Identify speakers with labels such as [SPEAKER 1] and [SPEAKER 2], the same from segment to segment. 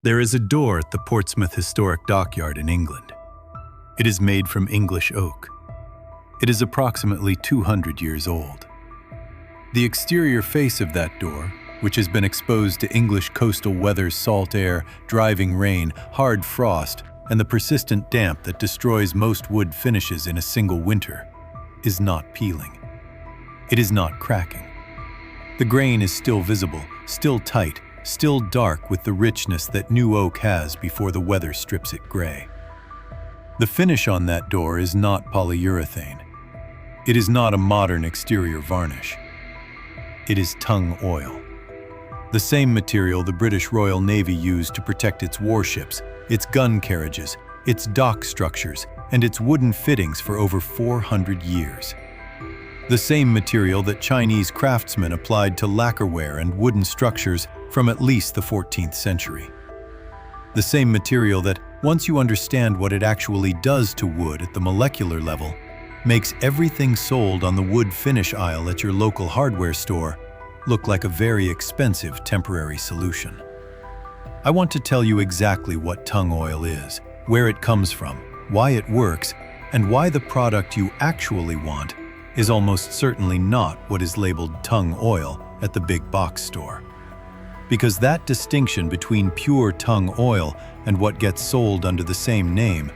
[SPEAKER 1] There is a door at the Portsmouth Historic Dockyard in England. It is made from English oak. It is approximately 200 years old. The exterior face of that door, which has been exposed to English coastal weather's salt air, driving rain, hard frost, and the persistent damp that destroys most wood finishes in a single winter, is not peeling. It is not cracking. The grain is still visible, still tight, still dark with the richness that new oak has before the weather strips it gray. The finish on that door is not polyurethane. It is not a modern exterior varnish. It is tung oil. The same material the British Royal Navy used to protect its warships, its gun carriages, its dock structures, and its wooden fittings for over 400 years. The same material that Chinese craftsmen applied to lacquerware and wooden structures from at least the 14th century. The same material that, once you understand what it actually does to wood at the molecular level, makes everything sold on the wood finish aisle at your local hardware store look like a very expensive temporary solution. I want to tell you exactly what tung oil is, where it comes from, why it works, and why the product you actually want is almost certainly not what is labeled tung oil at the big box store. Because that distinction between pure tung oil and what gets sold under the same name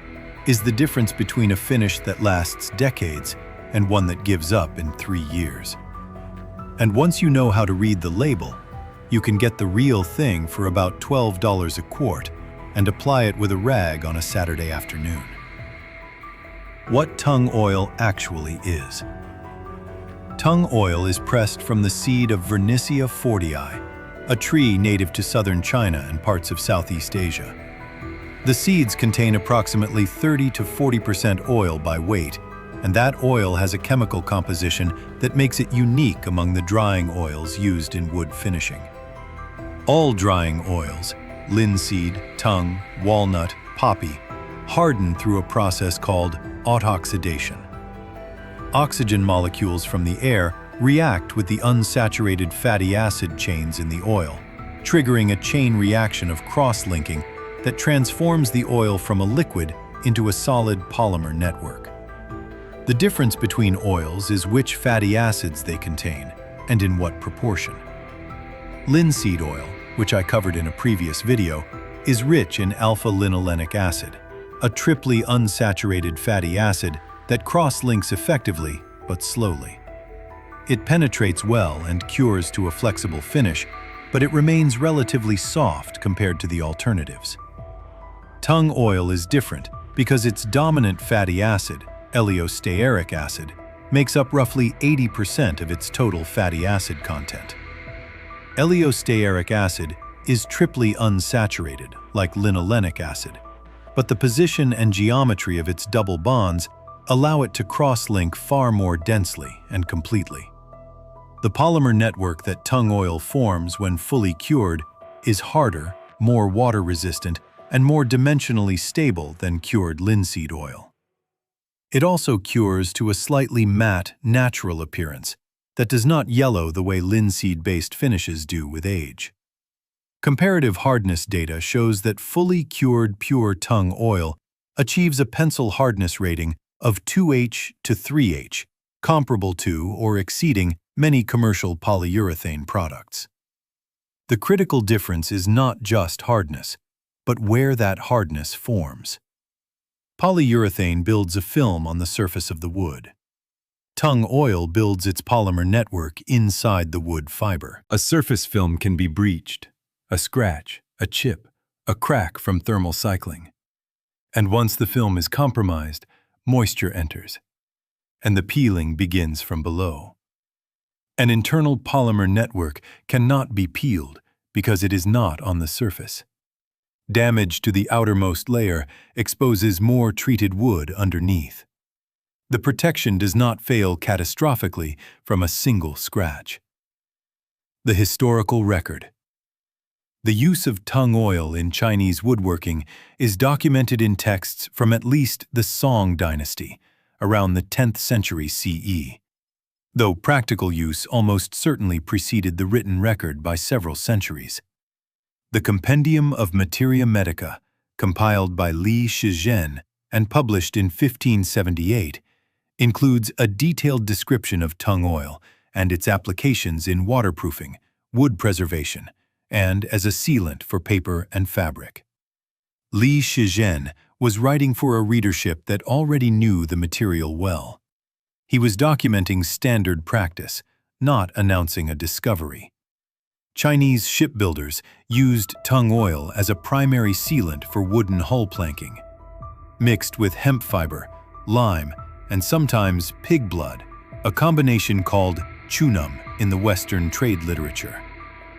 [SPEAKER 1] is the difference between a finish that lasts decades and one that gives up in 3 years. And once you know how to read the label, you can get the real thing for about $12 a quart and apply it with a rag on a Saturday afternoon. What tung oil actually is. Tung oil is pressed from the seed of Vernicia fortii, a tree native to southern China and parts of Southeast Asia. The seeds contain approximately 30 to 40% oil by weight, and that oil has a chemical composition that makes it unique among the drying oils used in wood finishing. All drying oils, linseed, tung, walnut, poppy, harden through a process called autoxidation. Oxygen molecules from the air react with the unsaturated fatty acid chains in the oil, triggering a chain reaction of cross-linking that transforms the oil from a liquid into a solid polymer network. The difference between oils is which fatty acids they contain and in what proportion. Linseed oil, which I covered in a previous video, is rich in alpha-linolenic acid, a triply unsaturated fatty acid that cross-links effectively but slowly. It penetrates well and cures to a flexible finish, but it remains relatively soft compared to the alternatives. Tung oil is different because its dominant fatty acid, eleostearic acid, makes up roughly 80% of its total fatty acid content. Eleostearic acid is triply unsaturated, like linolenic acid, but the position and geometry of its double bonds allow it to cross-link far more densely and completely. The polymer network that tung oil forms when fully cured is harder, more water-resistant, and more dimensionally stable than cured linseed oil. It also cures to a slightly matte, natural appearance that does not yellow the way linseed-based finishes do with age. Comparative hardness data shows that fully cured pure tung oil achieves a pencil hardness rating of 2H to 3H, comparable to or exceeding many commercial polyurethane products. The critical difference is not just hardness, but where that hardness forms. Polyurethane builds a film on the surface of the wood. Tung oil builds its polymer network inside the wood fiber.
[SPEAKER 2] A surface film can be breached, a scratch, a chip, a crack from thermal cycling.
[SPEAKER 1] And once the film is compromised, moisture enters, and the peeling begins from below. An internal polymer network cannot be peeled because it is not on the surface. Damage to the outermost layer exposes more treated wood underneath. The protection does not fail catastrophically from a single scratch. The historical record. The use of tung oil in Chinese woodworking is documented in texts from at least the Song dynasty, around the 10th century CE, though practical use almost certainly preceded the written record by several centuries. The Compendium of Materia Medica, compiled by Li Shizhen and published in 1578, includes a detailed description of tung oil and its applications in waterproofing, wood preservation, and as a sealant for paper and fabric. Li Shizhen was writing for a readership that already knew the material well. He was documenting standard practice, not announcing a discovery. Chinese shipbuilders used tung oil as a primary sealant for wooden hull planking. Mixed with hemp fiber, lime, and sometimes pig blood, a combination called chunum in the Western trade literature.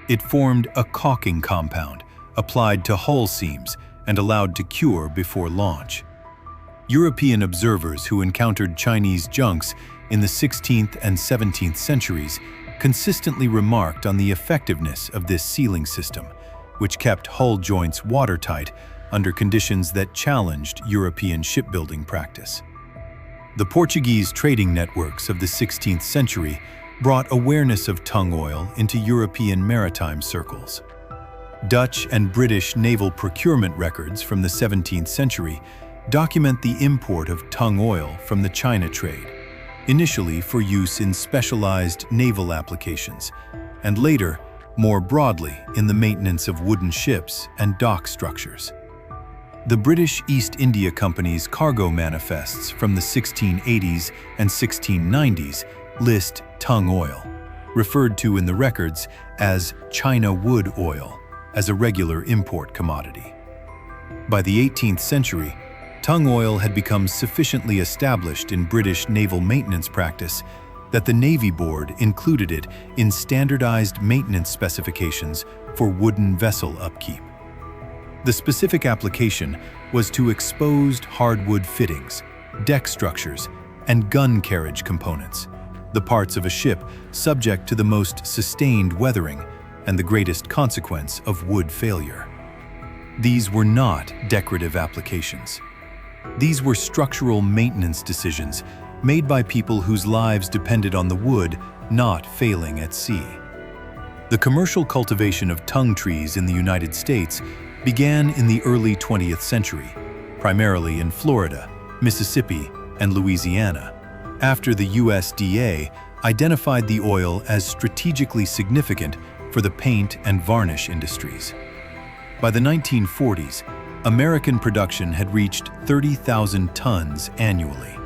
[SPEAKER 1] It formed a caulking compound applied to hull seams and allowed to cure before launch. European observers who encountered Chinese junks in the 16th and 17th centuries consistently remarked on the effectiveness of this sealing system, which kept hull joints watertight under conditions that challenged European shipbuilding practice. The Portuguese trading networks of the 16th century brought awareness of tung oil into European maritime circles. Dutch and British naval procurement records from the 17th century document the import of tung oil from the China trade, initially for use in specialized naval applications, and later, more broadly, in the maintenance of wooden ships and dock structures. The British East India Company's cargo manifests from the 1680s and 1690s list tung oil, referred to in the records as China wood oil, as a regular import commodity. By the 18th century, tung oil had become sufficiently established in British naval maintenance practice that the Navy Board included it in standardized maintenance specifications for wooden vessel upkeep. The specific application was to exposed hardwood fittings, deck structures, and gun carriage components, the parts of a ship subject to the most sustained weathering and the greatest consequence of wood failure. These were not decorative applications. These were structural maintenance decisions made by people whose lives depended on the wood not failing at sea. The commercial cultivation of tung trees in the United States began in the early 20th century, primarily in Florida, Mississippi, and Louisiana, after the USDA identified the oil as strategically significant for the paint and varnish industries. By the 1940s, American production had reached 30,000 tons annually.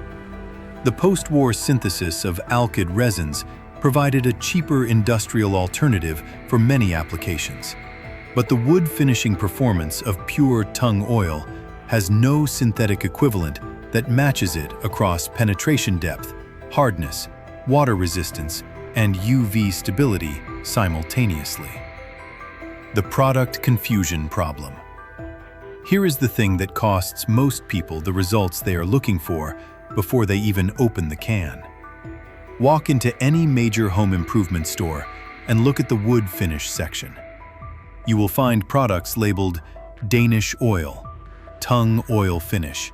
[SPEAKER 1] The post-war synthesis of alkyd resins provided a cheaper industrial alternative for many applications, but the wood finishing performance of pure tung oil has no synthetic equivalent that matches it across penetration depth, hardness, water resistance, and UV stability simultaneously. The product confusion problem. Here is the thing that costs most people the results they are looking for before they even open the can. Walk into any major home improvement store and look at the wood finish section. You will find products labeled Danish oil, tung oil finish,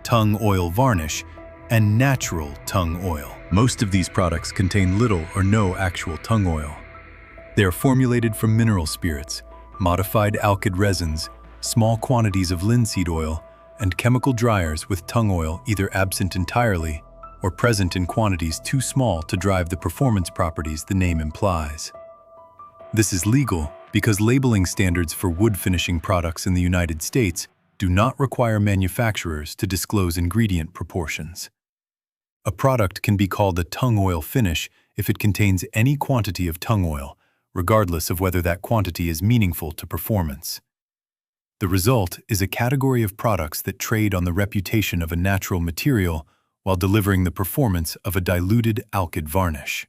[SPEAKER 1] tung oil varnish, and natural tung oil. Most of these products contain little or no actual tung oil. They are formulated from mineral spirits, modified alkyd resins, small quantities of linseed oil, and chemical dryers with tung oil either absent entirely or present in quantities too small to drive the performance properties the name implies. This is legal because labeling standards for wood finishing products in the United States do not require manufacturers to disclose ingredient proportions. A product can be called a tung oil finish if it contains any quantity of tung oil, regardless of whether that quantity is meaningful to performance. The result is a category of products that trade on the reputation of a natural material while delivering the performance of a diluted alkyd varnish.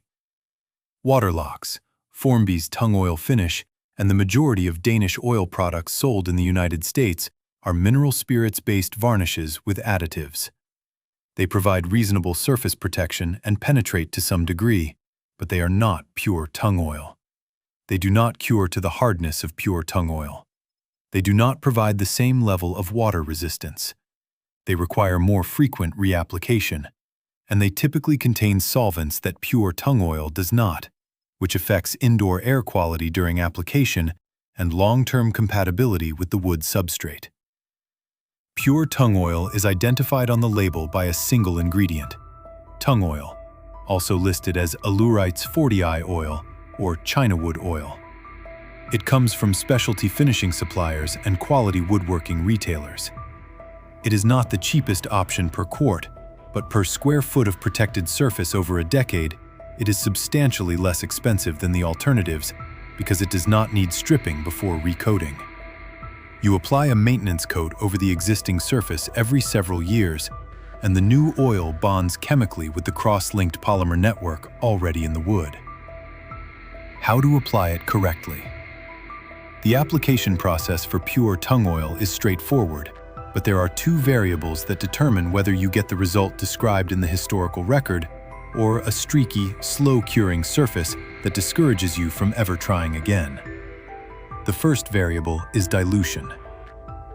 [SPEAKER 1] Waterlocks, Formby's tung oil finish, and the majority of Danish oil products sold in the United States are mineral spirits-based varnishes with additives. They provide reasonable surface protection and penetrate to some degree, but they are not pure tung oil. They do not cure to the hardness of pure tung oil. They do not provide the same level of water resistance. They require more frequent reapplication, and they typically contain solvents that pure tung oil does not, which affects indoor air quality during application and long-term compatibility with the wood substrate. Pure tung oil is identified on the label by a single ingredient, tung oil, also listed as Allurite's 40i oil or Chinawood oil. It comes from specialty finishing suppliers and quality woodworking retailers. It is not the cheapest option per quart, but per square foot of protected surface over a decade, it is substantially less expensive than the alternatives because it does not need stripping before recoating. You apply a maintenance coat over the existing surface every several years, and the new oil bonds chemically with the cross-linked polymer network already in the wood. How to apply it correctly? The application process for pure tung oil is straightforward, but there are two variables that determine whether you get the result described in the historical record or a streaky, slow-curing surface that discourages you from ever trying again. The first variable is dilution.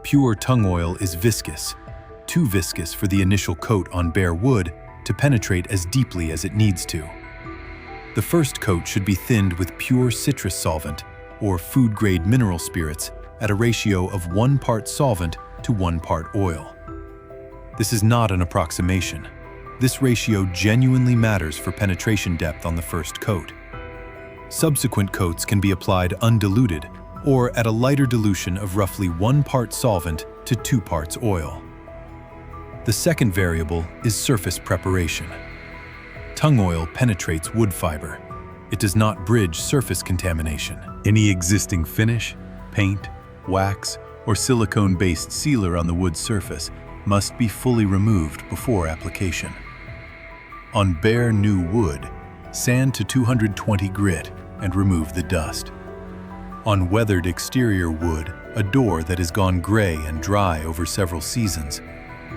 [SPEAKER 1] Pure tung oil is viscous, too viscous for the initial coat on bare wood to penetrate as deeply as it needs to. The first coat should be thinned with pure citrus solvent or food-grade mineral spirits at a ratio of 1 part solvent to 1 part oil. This is not an approximation. This ratio genuinely matters for penetration depth on the first coat. Subsequent coats can be applied undiluted or at a lighter dilution of roughly 1 part solvent to 2 parts oil. The second variable is surface preparation. Tung oil penetrates wood fiber. It does not bridge surface contamination. Any existing finish, paint, wax, or silicone-based sealer on the wood surface must be fully removed before application. On bare new wood, sand to 220 grit and remove the dust. On weathered exterior wood, a door that has gone gray and dry over several seasons,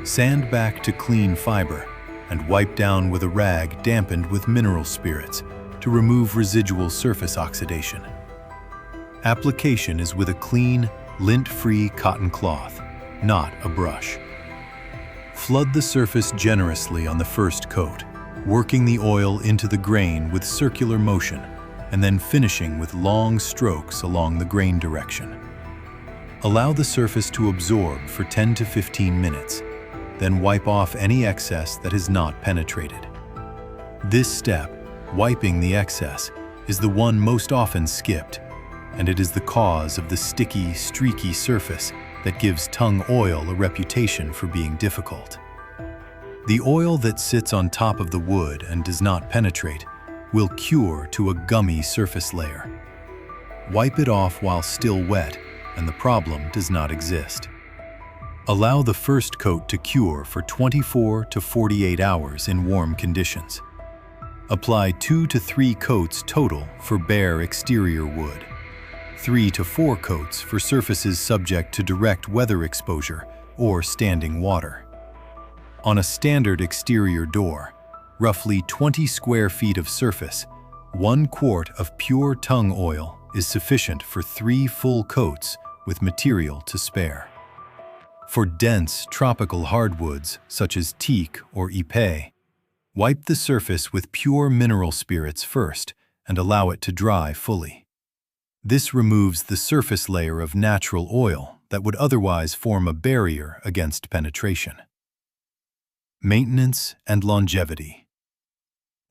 [SPEAKER 1] sand back to clean fiber and wipe down with a rag dampened with mineral spirits to remove residual surface oxidation. Application is with a clean, lint-free cotton cloth, not a brush. Flood the surface generously on the first coat, working the oil into the grain with circular motion and then finishing with long strokes along the grain direction. Allow the surface to absorb for 10 to 15 minutes, then wipe off any excess that has not penetrated. This step, wiping the excess, is the one most often skipped, and it is the cause of the sticky, streaky surface that gives tung oil a reputation for being difficult. The oil that sits on top of the wood and does not penetrate will cure to a gummy surface layer. Wipe it off while still wet, and the problem does not exist. Allow the first coat to cure for 24 to 48 hours in warm conditions. Apply 2 to 3 coats total for bare exterior wood, 3 to 4 coats for surfaces subject to direct weather exposure or standing water. On a standard exterior door, roughly 20 square feet of surface, 1 quart of pure tung oil is sufficient for 3 full coats with material to spare. For dense tropical hardwoods such as teak or ipe, wipe the surface with pure mineral spirits first and allow it to dry fully. This removes the surface layer of natural oil that would otherwise form a barrier against penetration. Maintenance and longevity.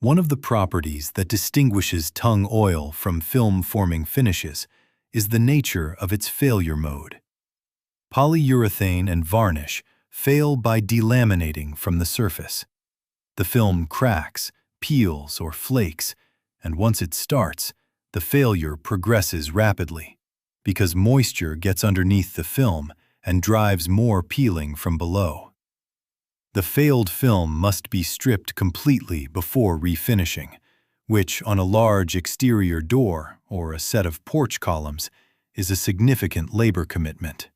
[SPEAKER 1] One of the properties that distinguishes tung oil from film-forming finishes is the nature of its failure mode. Polyurethane and varnish fail by delaminating from the surface. The film cracks, peels, or flakes, and once it starts, the failure progresses rapidly because moisture gets underneath the film and drives more peeling from below. The failed film must be stripped completely before refinishing, which on a large exterior door or a set of porch columns is a significant labor commitment.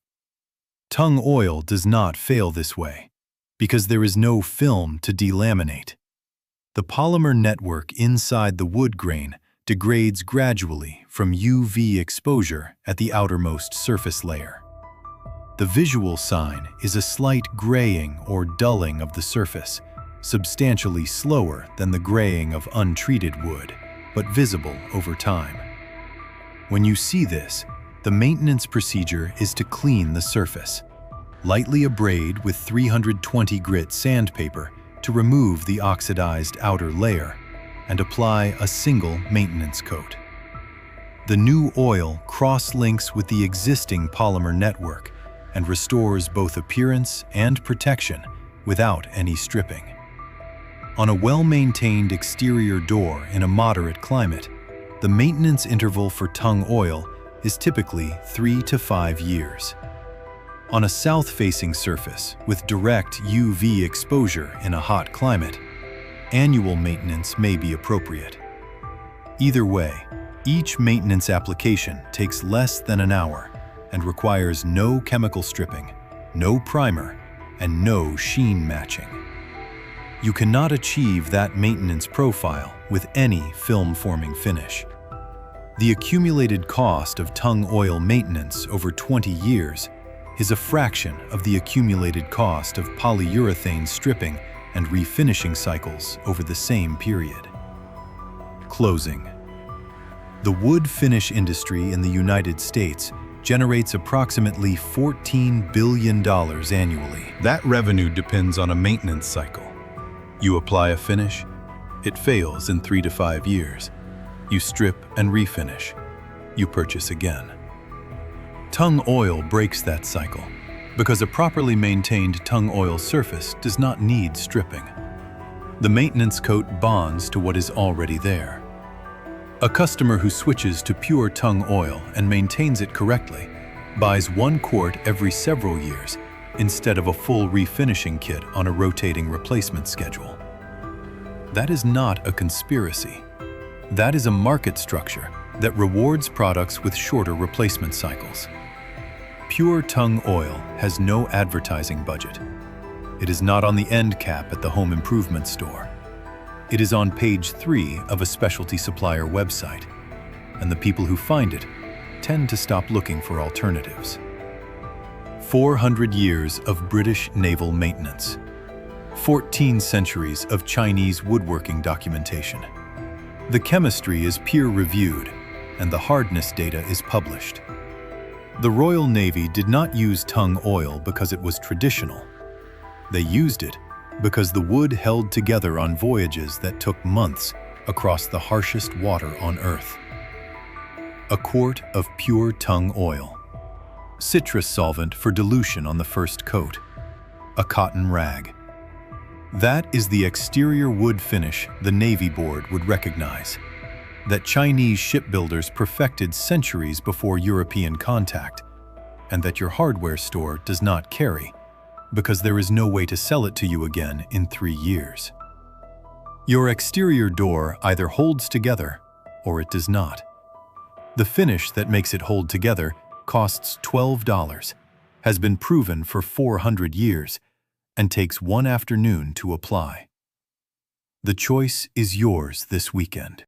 [SPEAKER 1] Tung oil does not fail this way because there is no film to delaminate. The polymer network inside the wood grain degrades gradually from UV exposure at the outermost surface layer. The visual sign is a slight graying or dulling of the surface, substantially slower than the graying of untreated wood, but visible over time. When you see this, The maintenance procedure is to clean the surface. Lightly abrade with 320 grit sandpaper to remove the oxidized outer layer and apply a single maintenance coat. The new oil cross-links with the existing polymer network and restores both appearance and protection without any stripping. On a well-maintained exterior door in a moderate climate, the maintenance interval for tung oil is typically 3 to 5 years. On a south-facing surface with direct UV exposure in a hot climate, annual maintenance may be appropriate. Either way, each maintenance application takes less than an hour and requires no chemical stripping, no primer, and no sheen matching. You cannot achieve that maintenance profile with any film-forming finish. The accumulated cost of tung oil maintenance over 20 years is a fraction of the accumulated cost of polyurethane stripping and refinishing cycles over the same period. Closing. The wood finish industry in the United States generates approximately $14 billion annually. That revenue depends on a maintenance cycle. You apply a finish, it fails in 3 to 5 years. You strip and refinish. You purchase again. Tung oil breaks that cycle because a properly maintained tung oil surface does not need stripping. The maintenance coat bonds to what is already there. A customer who switches to pure tung oil and maintains it correctly buys 1 quart every several years instead of a full refinishing kit on a rotating replacement schedule. That is not a conspiracy. That is a market structure that rewards products with shorter replacement cycles. Pure tung oil has no advertising budget. It is not on the end cap at the home improvement store. It is on page 3 of a specialty supplier website, and the people who find it tend to stop looking for alternatives. 400 years of British naval maintenance. 14 centuries of Chinese woodworking documentation. The chemistry is peer-reviewed, and the hardness data is published. The Royal Navy did not use tung oil because it was traditional. They used it because the wood held together on voyages that took months across the harshest water on Earth. A quart of pure tung oil. Citrus solvent for dilution on the first coat. A cotton rag. That is the exterior wood finish the Navy Board would recognize, that Chinese shipbuilders perfected centuries before European contact, and that your hardware store does not carry, because there is no way to sell it to you again in 3 years. Your exterior door either holds together or it does not. The finish that makes it hold together costs $12, has been proven for 400 years, and takes 1 afternoon to apply. The choice is yours this weekend.